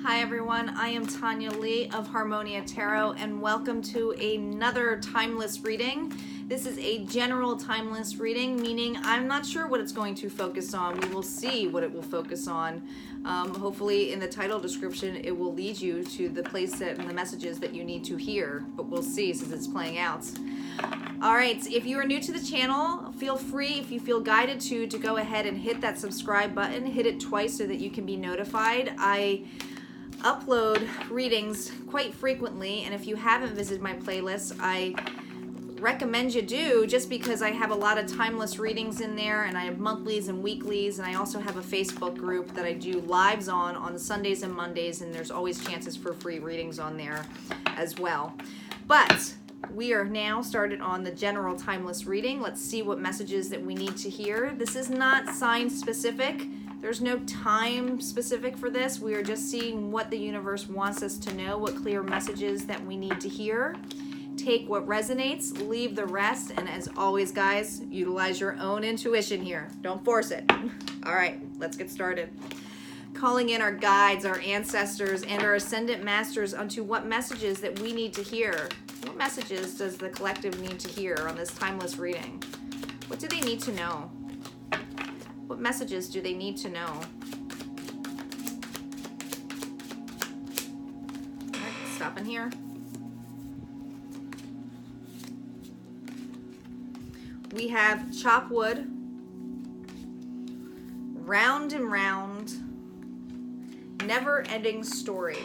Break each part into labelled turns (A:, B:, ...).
A: Hi everyone, I am Tanya Lee of Harmonia Tarot and welcome to another timeless reading. This is a general timeless reading, meaning I'm not sure what it's going to focus on. We will see what it will focus on. Hopefully in the title description it will lead you to the place and the messages that you need to hear, but we'll see since it's playing out. Alright, if you are new to the channel, feel free, if you feel guided to go ahead and hit that subscribe button. Hit it twice so that you can be notified. I upload readings quite frequently, and if you haven't visited my playlist, I recommend you do, just because I have a lot of timeless readings in there, and I have monthlies and weeklies, and I also have a Facebook group that I do lives on Sundays and Mondays, and there's always chances for free readings on there as well. But we are now started on the general timeless reading. Let's see what messages that we need to hear. This is not sign specific. There's no time specific for this. We are just seeing what the universe wants us to know, what clear messages that we need to hear. Take what resonates, leave the rest, and as always, guys, utilize your own intuition here. Don't force it. All right, let's get started. Calling in our guides, our ancestors, and our ascendant masters onto what messages that we need to hear. What messages does the collective need to hear on this timeless reading? What do they need to know? What messages do they need to know? All right, stop in here. We have chop wood, round and round, never-ending story.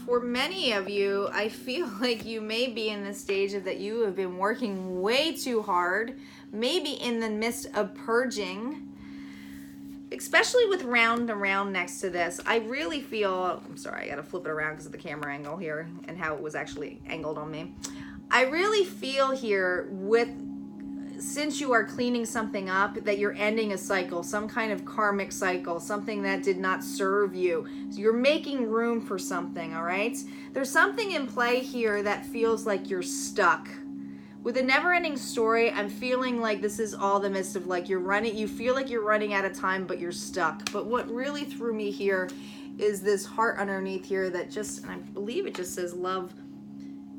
A: For many of you, I feel like you may be in the stage of that you have been working way too hard, maybe in the midst of purging, especially with round and round next to this. I really feel, I'm sorry, I gotta flip it around because of the camera angle here and how it was actually angled on me. I really feel here since you are cleaning something up, that you're ending a cycle, some kind of karmic cycle, something that did not serve you. So you're making room for something, all right? There's something in play here that feels like you're stuck. With a never-ending story, I'm feeling like this is all the midst of like you feel like you're running out of time, but you're stuck. But what really threw me here is this heart underneath here that just, and I believe it just says love.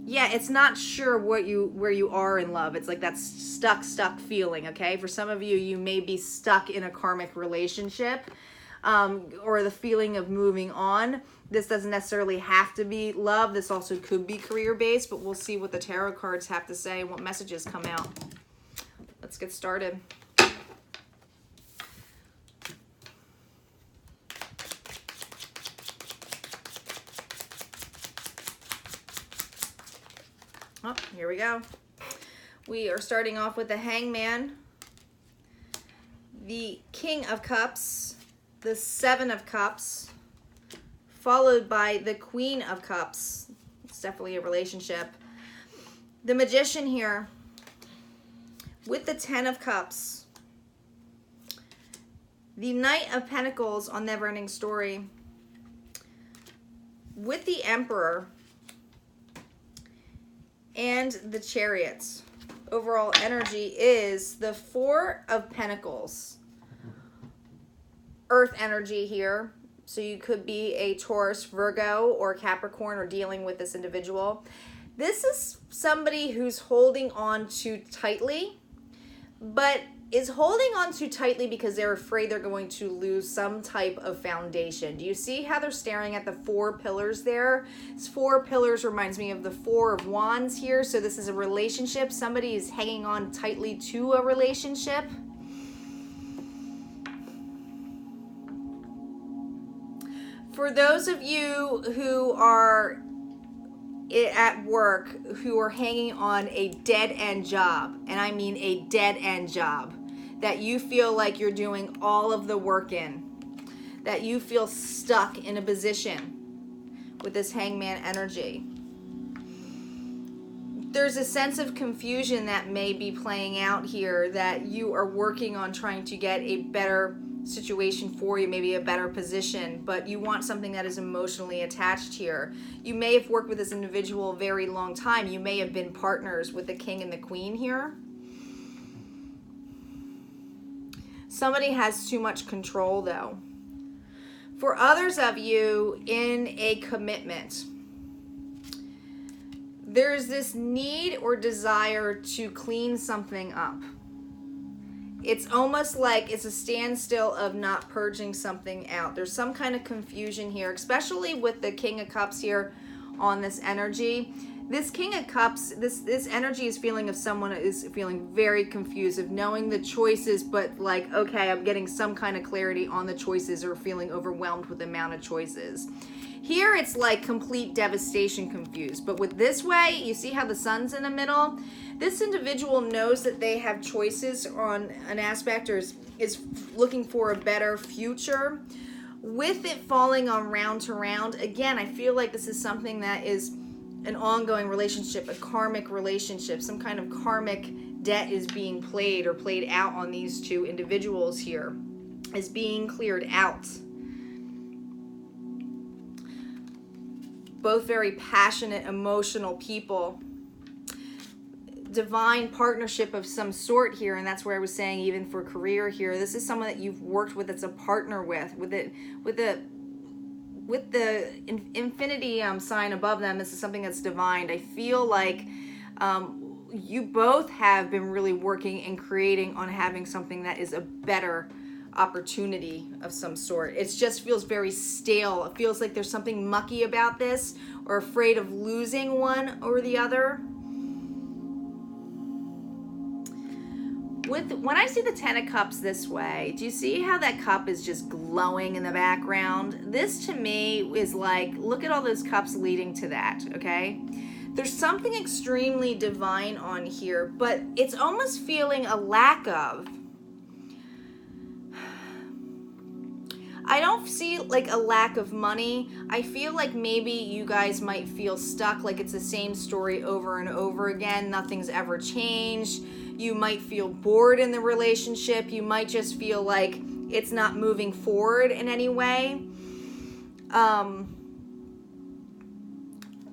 A: Yeah, it's not sure where you are in love. It's like that stuck feeling, okay? For some of you, you may be stuck in a karmic relationship, or the feeling of moving on. This doesn't necessarily have to be love. This also could be career-based, but we'll see what the tarot cards have to say and what messages come out. Let's get started. Oh, here we go. We are starting off with the Hangman, the King of Cups, the Seven of Cups, followed by the Queen of Cups. It's definitely a relationship. The Magician here with the Ten of Cups, the Knight of Pentacles on Neverending Story with the Emperor, and the Chariots. Overall energy is the Four of Pentacles. Earth energy here. So you could be a Taurus, Virgo, or Capricorn, or dealing with this individual. This is somebody who's holding on too tightly, but is holding on too tightly because they're afraid they're going to lose some type of foundation. Do you see how they're staring at the four pillars there? This four pillars reminds me of the Four of Wands here. So this is a relationship. Somebody is hanging on tightly to a relationship. For those of you who are at work, who are hanging on a dead-end job, and I mean a dead-end job, that you feel like you're doing all of the work in, that you feel stuck in a position with this Hangman energy. There's a sense of confusion that may be playing out here, that you are working on trying to get a better situation for you, maybe a better position, but you want something that is emotionally attached here. You may have worked with this individual a very long time. You may have been partners with the King and the Queen here. Somebody has too much control though. For others of you in a commitment, there's this need or desire to clean something up. It's almost like it's a standstill of not purging something out. There's some kind of confusion here, especially with the King of Cups here on this energy. This King of Cups, this energy is feeling of someone is feeling very confused, of knowing the choices, but like, okay, I'm getting some kind of clarity on the choices, or feeling overwhelmed with the amount of choices. Here it's like complete devastation, confused. But with this way, you see how the sun's in the middle? This individual knows that they have choices on an aspect, or is looking for a better future. With it falling on round to round, again, I feel like this is something that is an ongoing relationship, a karmic relationship. Some kind of karmic debt is being played or played out on these two individuals here, is being cleared out. Both very passionate, emotional people. Divine partnership of some sort here, and that's where I was saying even for career here, this is someone that you've worked with, that's a partner with the infinity sign above them. This is something that's divine. I feel like you both have been really working and creating on having something that is a better opportunity of some sort. It just feels very stale. It feels like there's something mucky about this, or afraid of losing one or the other. When I see the Ten of Cups this way, do you see how that cup is just glowing in the background? This to me is like, look at all those cups leading to that, okay? There's something extremely divine on here, but it's almost feeling a lack of. I don't see like a lack of money. I feel like maybe you guys might feel stuck, like it's the same story over and over again. Nothing's ever changed. You might feel bored in the relationship. You might just feel like it's not moving forward in any way.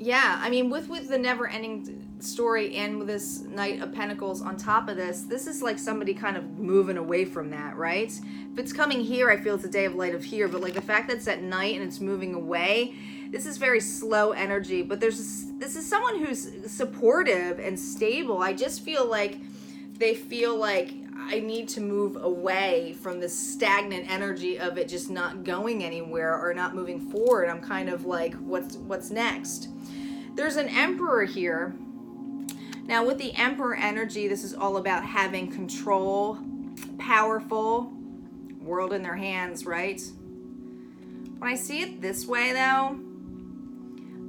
A: Yeah, I mean, with the never-ending story and with this Knight of Pentacles on top of this is like somebody kind of moving away from that, right? If it's coming here, I feel it's a day of light of here, but like the fact that it's at night and it's moving away, this is very slow energy. But this is someone who's supportive and stable. I just feel like they feel like I need to move away from this stagnant energy of it just not going anywhere or not moving forward. I'm kind of like, what's next? There's an Emperor here. Now with the Emperor energy, this is all about having control, powerful, world in their hands, right? When I see it this way though,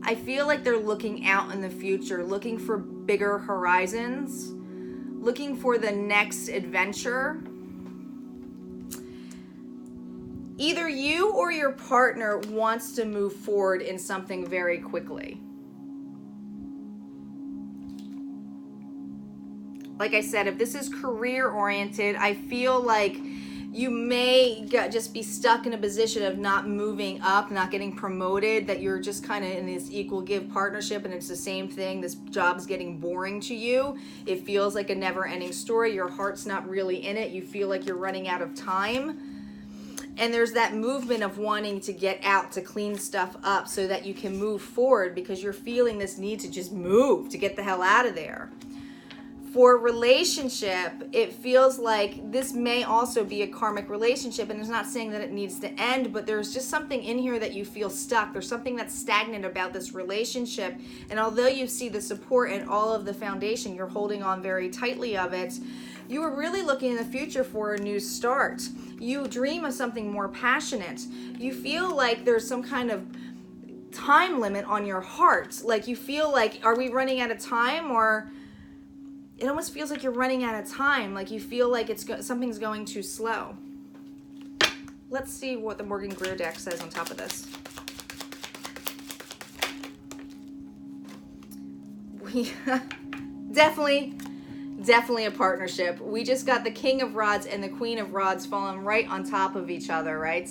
A: I feel like they're looking out in the future, looking for bigger horizons, looking for the next adventure. Either you or your partner wants to move forward in something very quickly. Like I said, if this is career oriented, I feel like you may just be stuck in a position of not moving up, not getting promoted, that you're just kind of in this equal give partnership and it's the same thing. This job's getting boring to you. It feels like a never ending story. Your heart's not really in it. You feel like you're running out of time. And there's that movement of wanting to get out, to clean stuff up so that you can move forward, because you're feeling this need to just move, to get the hell out of there. For a relationship, it feels like this may also be a karmic relationship, and it's not saying that it needs to end, but there's just something in here that you feel stuck. There's something that's stagnant about this relationship, and although you see the support and all of the foundation, you're holding on very tightly of it, you are really looking in the future for a new start. You dream of something more passionate. You feel like there's some kind of time limit on your heart. Like you feel like, are we running out of time? Or it almost feels like you're running out of time. Like you feel like something's going too slow. Let's see what the Morgan Greer deck says on top of this. We definitely a partnership. We just got the King of Rods and the Queen of Rods falling right on top of each other, right?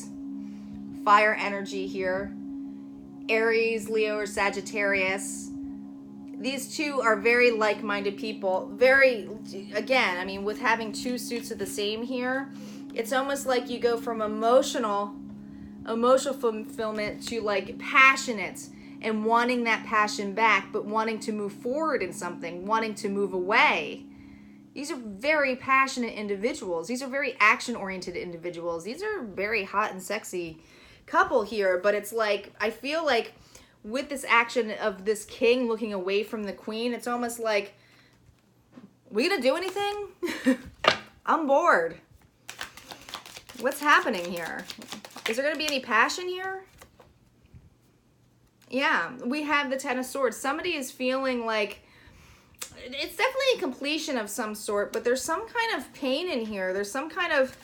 A: Fire energy here. Aries, Leo, or Sagittarius. These two are very like-minded people. Very, again, I mean, with having two suits of the same here, it's almost like you go from emotional emotional fulfillment to like passionate and wanting that passion back, but wanting to move forward in something, wanting to move away. These are very passionate individuals. These are very action-oriented individuals. These are very hot and sexy couple here, but it's like, I feel like with this action of this king looking away from the queen, it's almost like, we gonna do anything? I'm bored. What's happening here? Is there gonna be any passion here? Yeah, we have the Ten of Swords. Somebody is feeling like, it's definitely a completion of some sort, but there's some kind of pain in here. There's some kind of,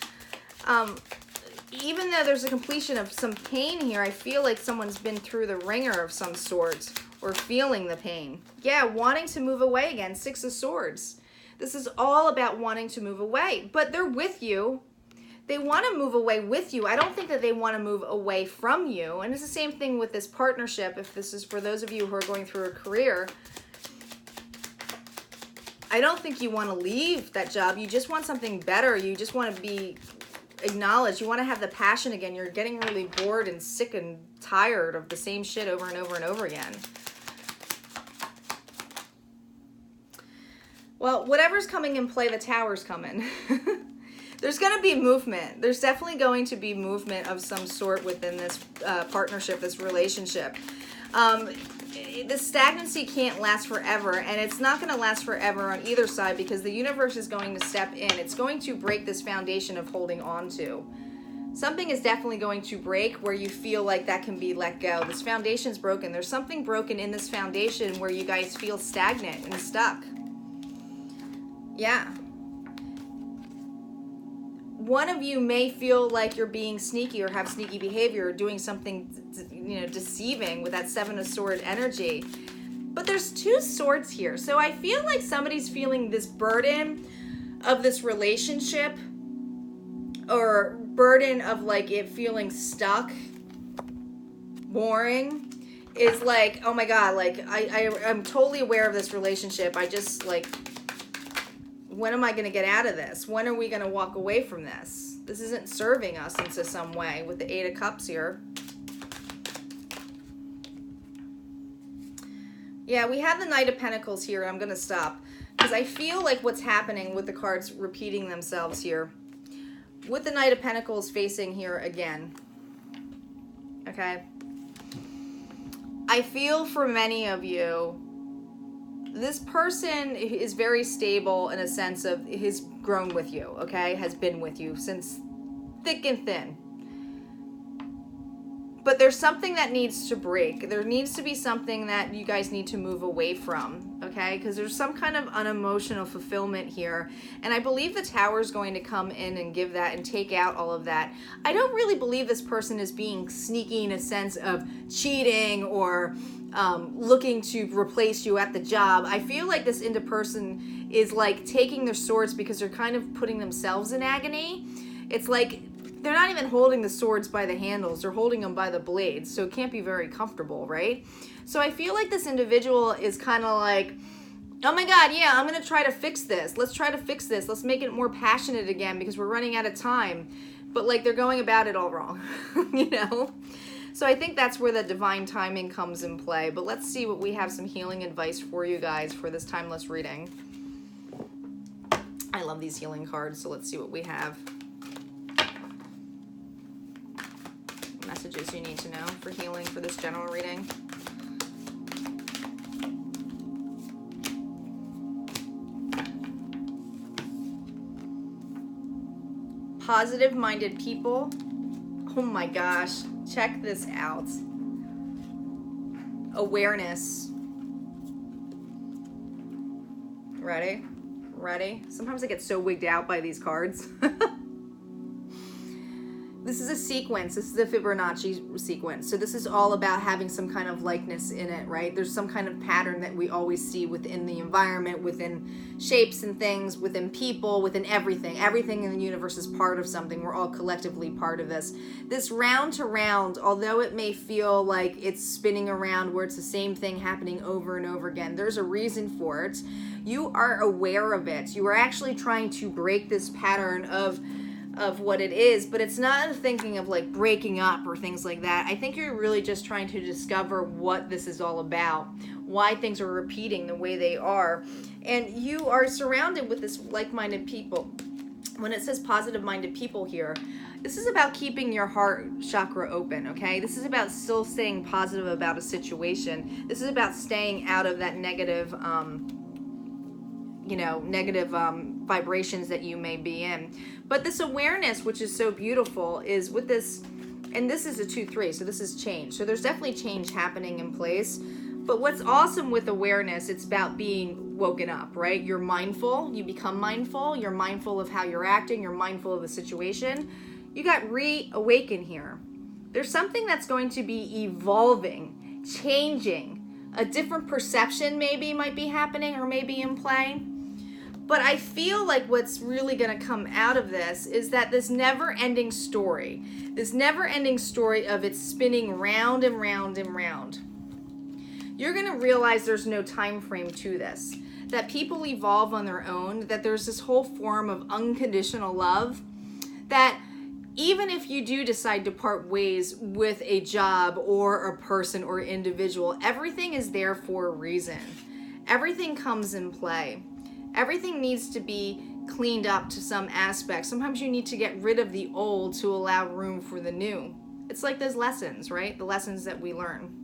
A: even though there's a completion of some pain here, I feel like someone's been through the ringer of some sort or feeling the pain. Yeah, wanting to move away again, Six of Swords. This is all about wanting to move away, but they're with you. They want to move away with you. I don't think that they want to move away from you. And it's the same thing with this partnership. If this is for those of you who are going through a career, I don't think you want to leave that job. You just want something better. You just want to be acknowledged. You want to have the passion again. You're getting really bored and sick and tired of the same shit over and over and over again. Well, whatever's coming in play, the Tower's coming. There's going to be movement. There's definitely going to be movement of some sort within this partnership, this relationship. The stagnancy can't last forever, and it's not going to last forever on either side because the universe is going to step in. It's going to break this foundation of holding on to. Something is definitely going to break where you feel like that can be let go. This foundation's broken. There's something broken in this foundation where you guys feel stagnant and stuck. Yeah. One of you may feel like you're being sneaky or have sneaky behavior or doing something, you know, deceiving with that Seven of Swords energy. But there's two swords here. So I feel like somebody's feeling this burden of this relationship or burden of like it feeling stuck, boring. Is like, oh my God, like I'm totally aware of this relationship. I just like, when am I going to get out of this? When are we going to walk away from this? This isn't serving us into some way with the Eight of Cups here. Yeah, we have the Knight of Pentacles here. I'm going to stop because I feel like what's happening with the cards repeating themselves here. With the Knight of Pentacles facing here again. Okay. I feel for many of you, this person is very stable in a sense of has grown with you, okay? Has been with you since thick and thin. But there's something that needs to break. There needs to be something that you guys need to move away from, okay? Because there's some kind of unemotional fulfillment here. And I believe the Tower is going to come in and give that and take out all of that. I don't really believe this person is being sneaky in a sense of cheating or looking to replace you at the job. I feel like this person is like taking their swords because they're kind of putting themselves in agony. It's like they're not even holding the swords by the handles. They're holding them by the blades. So it can't be very comfortable, right? So I feel like this individual is kind of like, oh my God, yeah, I'm going to try to fix this. Let's try to fix this. Let's make it more passionate again because we're running out of time. But like they're going about it all wrong, you know? So I think that's where the divine timing comes in play. But let's see what we have some healing advice for you guys for this timeless reading. I love these healing cards, so let's see what we have. Messages you need to know for healing for this general reading. Positive-minded people. Oh my gosh. Check this out. Awareness. Ready? Ready? Sometimes I get so wigged out by these cards. This is a sequence. This is the Fibonacci sequence. So this is all about having some kind of likeness in it, right? There's some kind of pattern that we always see within the environment, within shapes and things, within people, within everything. Everything in the universe is part of something. We're all collectively part of this. This round to round, although it may feel like it's spinning around where it's the same thing happening over and over again, there's a reason for it. You are aware of it. You are actually trying to break this pattern of of what it is, but it's not thinking of like breaking up or things like that. I think you're really just trying to discover what this is all about, why things are repeating the way they are. And you are surrounded with this like-minded people. When it says positive-minded people here, this is about keeping your heart chakra open, okay? This is about still staying positive about a situation. This is about staying out of that negative, vibrations that you may be in. But this awareness, which is so beautiful, is with this, and this is a 2-3, so this is change. So there's definitely change happening in place. But what's awesome with awareness, it's about being woken up, right? You're mindful, you become mindful, you're mindful of how you're acting, you're mindful of the situation. You got reawakened here. There's something that's going to be evolving, changing. A different perception maybe might be happening or maybe in play. But I feel like what's really going to come out of this is that this never-ending story of it spinning round and round and round. You're going to realize there's no time frame to this, that people evolve on their own, that there's this whole form of unconditional love, that even if you do decide to part ways with a job or a person or individual, everything is there for a reason. Everything comes in play. Everything needs to be cleaned up to some aspect. Sometimes you need to get rid of the old to allow room for the new. It's like those lessons, right? The lessons that we learn.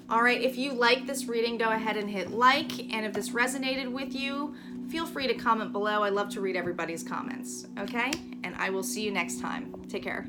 A: All right, if you like this reading, go ahead and hit like. And if this resonated with you, feel free to comment below. I love to read everybody's comments, okay? And I will see you next time. Take care.